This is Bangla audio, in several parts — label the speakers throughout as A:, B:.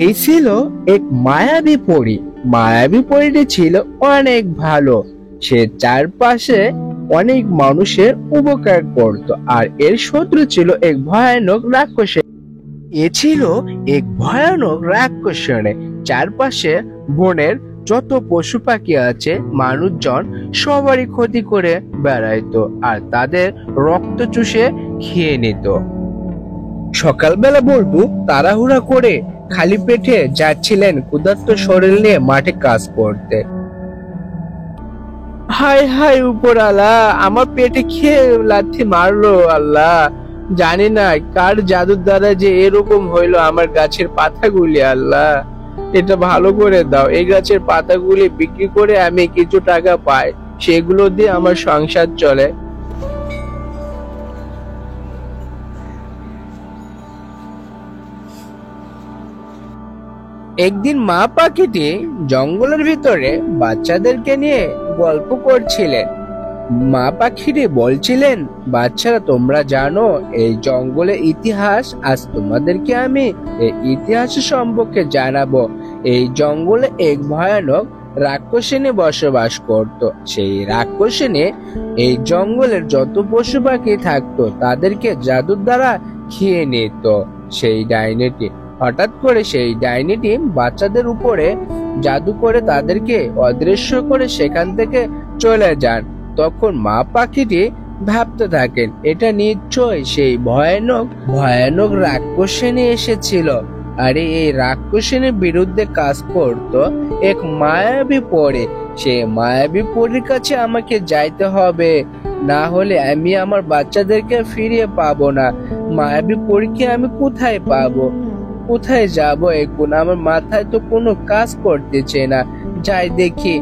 A: এই ছিল এক মায়াবী পরী। মায়াবী পরীটি ছিল অনেক ভালো। সে চারপাশে অনেক মানুষের উপকার করত, আর এর শত্রু ছিল এক ভয়ানক রাক্ষস। এ ছিল এক ভয়ানক রাক্ষসনে। চারপাশে বনের যত পশু পাখি আছে, মানুষজন সবারই ক্ষতি করে বেড়াইতো আর তাদের রক্ত চুষে খেয়ে নিত। সকালবেলা বল্টু তাড়াহুড়া করে খালি পেটে যাচ্ছিলেন ক্ষুধার্ত শরীর নিয়ে মাঠে কাজ করতে। হায় হায় উপরালা, আমার পেটে খেয়ে লাথি মারলো আল্লাহ। জানি না কার জাদুর দ্বারা যে এরকম হইলো আমার গাছের পাতাগুলি। আল্লাহ, এটা ভালো করে দাও। এই গাছের পাতাগুলি বিক্রি করে আমি কিছু টাকা পাই, সেগুলো দিয়ে আমার সংসার চলে। একদিন মা পাখিটি জঙ্গলের ভিতরে বাচ্চাদেরকে নিয়ে গল্প করছিলেন। মা পাখিটি বলছিলেন, বাচ্চারা তোমরা জানো এই জঙ্গলের ইতিহাস? আজ তোমাদেরকে আমি এই ইতিহাসের সম্পর্কে জানাবো। এই জঙ্গলে এক ভয়ানক রাক্ষসিনী বসবাস করত। সেই রাক্ষসিনী এই জঙ্গলের যত পশু পাখি থাকতো তাদেরকে জাদুর দ্বারা খেয়ে নিত। সেই ডাইনিটি হঠাৎ করে সেই ডাইনিটি বাচ্চাদের উপরে জাদু করে তাদেরকে অদৃশ্য করে সেখান থেকে চলে যান। তখন মা পাখিটি ভাবতে থাকেন, এটা নিশ্চয় সেই ভয়ানক ভয়ানক রাক্ষসিনী এসেছিল। আরে এই রাক্ষসিনীর বিরুদ্ধে কাজ করত এক মায়াবী পরী। সেই মায়াবী পরীর কাছে আমাকে যাইতে হবে, না হলে আমি আমার বাচ্চাদেরকে ফিরিয়ে পাবো না। মায়াবী পরীকে আমি কোথায় পাবো, কোথায় যাব এখন? আমার মাথায় তো কোনো কাজ করতেছে না। যাই দেখি,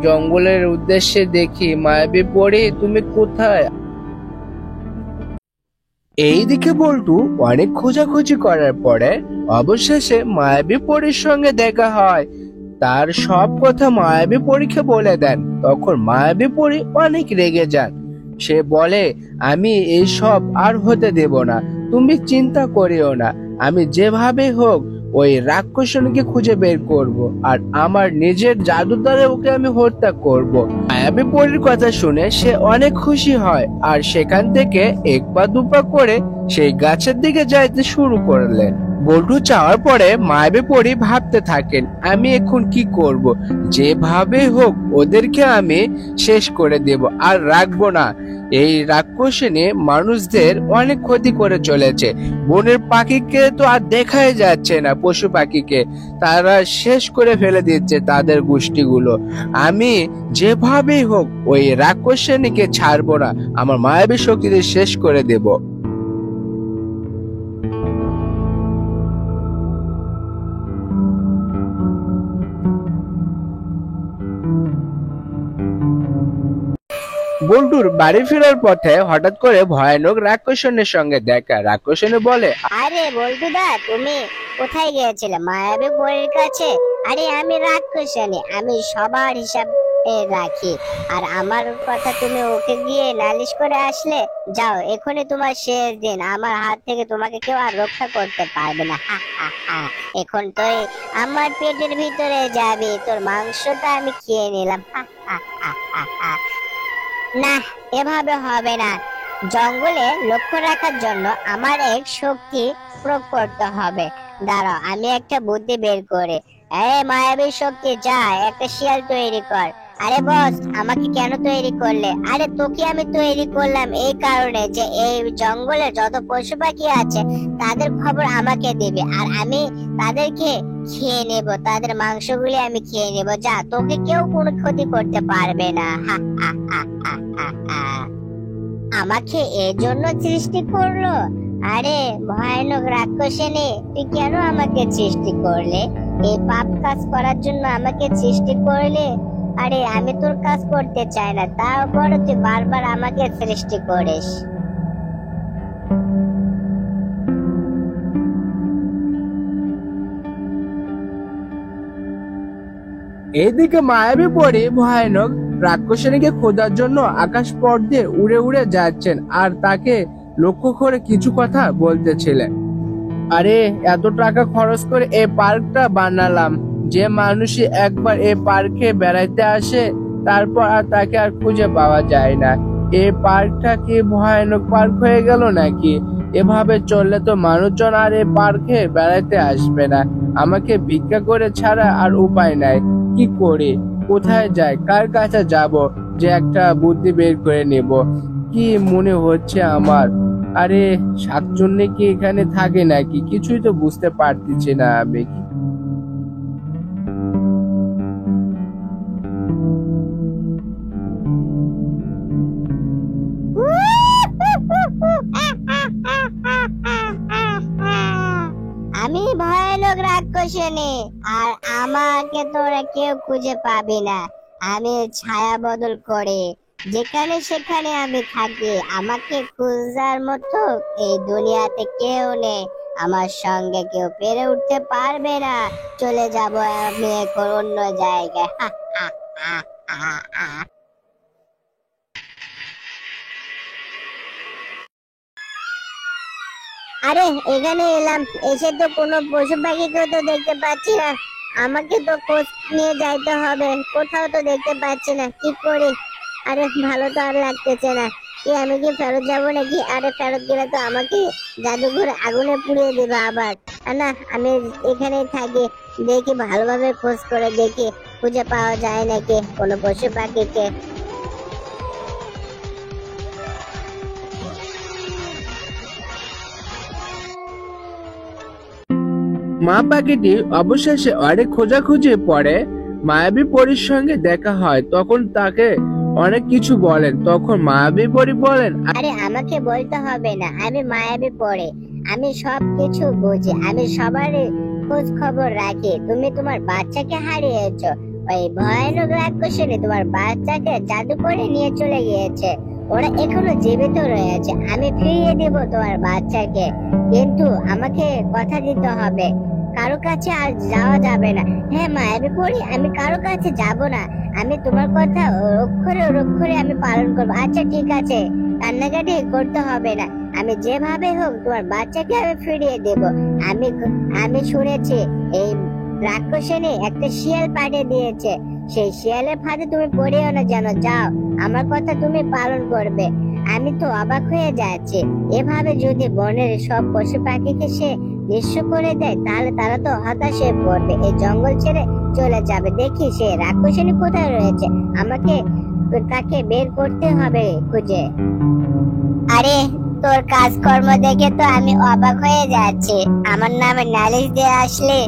A: জঙ্গলের উদ্দেশ্যে দেখি। মায়াবী পরী, তুমি কোথায়? এইদিকে বল্টু অনেক খোঁজাখুঁজি করার পরে অবশেষে মায়াবী পরীর সঙ্গে দেখা হয়। তার সব কথা মায়াবী পরীকে বলে দেন। তখন মায়াবী পরী অনেক রেগে যান। সে বলে, আমি এই সব আর হতে দেব না, তুমি চিন্তা করিও না। আমি যেভাবে হোক ওই রাক্ষসনীকে খুঁজে বের করব, আর আমার নিজের জাদুর দ্বারা ওকে আমি হত্যা করব। মায়াবী পরীর কথা শুনে সে অনেক খুশি হয়, আর সেখান থেকে এক পা দুপা করে সেই গাছের দিকে যাইতে শুরু করলেন। বল্টু যাওয়ার পরে মায়াবী পরী ভাবতে থাকেন, আমি এখন কি করব? যেভাবে হোক ওদেরকে আমি শেষ করে দেব, আর রাখবো না। এই রাক্ষসিনী মানুষদের অনেক ক্ষতি করে চলেছে। বনের পাখিকে তো আর দেখাই যাচ্ছে না, পশু পাখিকে তারা শেষ করে ফেলে দিচ্ছে তাদের গোষ্ঠীগুলো। আমি যেভাবেই হোক ওই রাক্ষসিনীকে ছাড়বো না, আমার মায়াবী শক্তিকে শেষ করে দেব। বল্টুর বাড়ি ফেরার পথে হঠাৎ করে ভয়ানক রাক্ষসনের সঙ্গে দেখা। রাক্ষসনী বলে,
B: আরে বল্টুদা, তুমি কোথায় গিয়েছিলে? মায়াবী পরীর কাছে? আরে আমি রাক্ষসনী, আমি সবার হিসাব রাখি, আর আমার কথা তুমি ওকে গিয়ে নালিশ করে আসলে? যাও, এখনই তোমার শেষ দিন। আমার হাত থেকে তোমাকে কেউ আর রক্ষা করতে পারবে না। এখন তুই আমার পেটের ভিতরে যাবি, তোর মাংসটা আমি খেয়ে নিলাম। না, এভাবে হবে না। জঙ্গলে লক্ষ্য রাখার জন্য আমার এক শক্তি প্রয়োগ করতে হবে। দাঁড়াও, আমি একটা বুদ্ধি বের করে। মায়াবী শক্তি, যা একটা শিয়াল তৈরি কর। আরে বস, আমাকে কেন তৈরি করলে? আরে তোকে আমি তৈরি করলাম এই কারণে যে এই জঙ্গলে যত পশু পাখি আছে তাদের খবর আমাকে দিবে, আর আমি তাদেরকে খেয়ে নেব, তাদের মাংসগুলি আমি খেয়ে নেব। যা, তোকে কেউ কোনো ক্ষতি করতে পারবে না। আমাকে এর জন্য সৃষ্টি করলো? আরে ভয়ানক রাক্ষসিনী, তুই কেন আমাকে সৃষ্টি করলে? এই পাপ কাজ করার জন্য আমাকে সৃষ্টি করলে? আরে আমি তোর কাজ করতে চাই না, তারপর তুই বারবার আমাকে সৃষ্টি করিস।
A: এইদিকে মায়াবী পরী ভয়ানক রাক্ষসীকে খোঁজার জন্য আকাশ পথ দিয়ে উড়ে উড়ে যাচ্ছেন, আর তাকে লক্ষ্য করে কিছু কথা বলতেছিলেন। আরে এত টাকা খরচ করে এই পার্কটা বানালাম, যে মানুষই একবার এই পার্কে বেড়াইতে আসে তারপর আর তাকে আর খুঁজে পাওয়া যায় না। এই পার্কটা কি ভয়ানক পার্ক হয়ে গেল নাকি? এভাবে চললে তো মানুষজন আর এই পার্কে বেড়াইতে আসবে না। আমাকে ভিক্ষা করে ছাড়া আর উপায় নাই। কি করি, কোথায় যাই, কার কাছে যাব যে একটা বুদ্ধি বের করে নেব? কি মনে হচ্ছে আমার, আরে শাকচুন্নি কি এখানে থাকে নাকি? কিছুই তো বুঝতে পারতেছি না আমি।
B: আমি ভয়ানক রাক্ষসিনী, আর আমাকে তোরা কেউ খুঁজে পাবি না। আমি ছায়া বদল করে যেখানে সেখানে আমি থাকি। আমাকে খুঁজার মতো এই দুনিয়াতে কেউ নেই। আমার সঙ্গে কেউ পেরে উঠতে পারবে না। চলে যাব আমি এখন অন্য জায়গায়। আরে এখানে এলাম, এসে তো কোনো পশু পাখিকেও তো দেখতে পাচ্ছি না। আমাকে তো খোঁজ নিয়ে যাইতে হবে, কোথাও তো দেখতে পাচ্ছি না। কি করি? আরে ভালো তো আর লাগতেছে না। কি আমি কি ফেরত যাবো নাকি? আরে ফেরত গেলে তো আমাকে জাদুঘর আগুনে পুড়িয়ে দিবে আবার। আর না, আমি এখানেই থাকি, দেখি ভালোভাবে খোঁজ করে দেখি খুঁজে পাওয়া যায় নাকি কোনো পশু পাখিকে।
A: মা পাখিটি অবশেষে অনেক খোঁজাখুঁজি পরে মায়াবী পরীর সঙ্গে দেখা হয়। তখন তাকে অনেক কিছু বলেন। তখন মায়াবী পরী বলেন,
B: আরে আমাকে বলতে হবে না, আমি মায়াবী পড়ে, আমি সব কিছু বুঝি, আমি সবার খোঁজ খবর রাখি। তুমি তোমার বাচ্চাকে হারিয়েছো, ওই ভয়ানক রাক্ষসিনী তোমার বাচ্চাকে জাদু করে নিয়ে চলে গিয়েছে। ওরা এখনো জীবিত রয়েছে, আমি ফিরিয়ে দেব তোমার বাচ্চাকে, কিন্তু আমাকে কথা দিতে হবে, কারো কাছে আর যাওয়া যাবে না। হ্যাঁ মায়াবী পড়ি, আমি কারো কাছে যাব না, আমি তোমার কথা অক্ষরে অক্ষরে আমি পালন করবো। আচ্ছা ঠিক আছে, কান্নাকাটি করতে হবে না, আমি যেভাবে হোক তোমার বাচ্চাকে আমি ফিরিয়ে দেব। আমি আমি শুনেছি এই রাক্ষসিনী একটা শিয়াল পাঠিয়ে দিয়েছে, সেই শিয়ালের ফাঁদে তুমি পড়িও না যেন। যাও, আমার কথা তুমি পালন করবে। আমি তো অবাক হয়ে যাচ্ছি, এভাবে যদি বনের সব পশু পাখিকে সে নিঃস্ব করে দেয় তাহলে তারা তো হতাশ হয়ে পড়বে, এই জঙ্গল ছেড়ে চলে যাবে। দেখি সে রাক্ষসিনী কোথায় রয়েছে, আমাকে তাকে বের করতে হবে খুঁজে। আরে তোর কাজকর্ম দেখে তো আমি অবাক হয়ে যাচ্ছি। আমার নামে নালিশ দিয়ে আসলে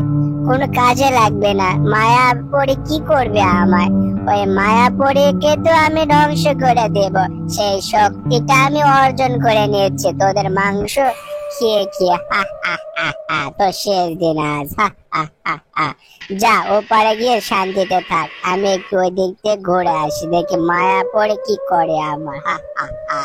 B: কোনো কাজে লাগবে না। মায়া পড়ে কি করবে আমার? ওই মায়া পরীকে তো আমি ধ্বংস করে দেব, সেই শক্তিটা আমি অর্জন করে নিয়েছি তোদের মাংস খেয়ে খেয়ে। হা হা হা হা, তো শেষ দিন আজ। হা হা হা হা। যা ওপারে গিয়ে শান্তিতে থাক, আমি একটু ওই দিক দিয়ে ঘুরে আসি, দেখি মায়া পড়ে কি করে আমার। হা হা হা।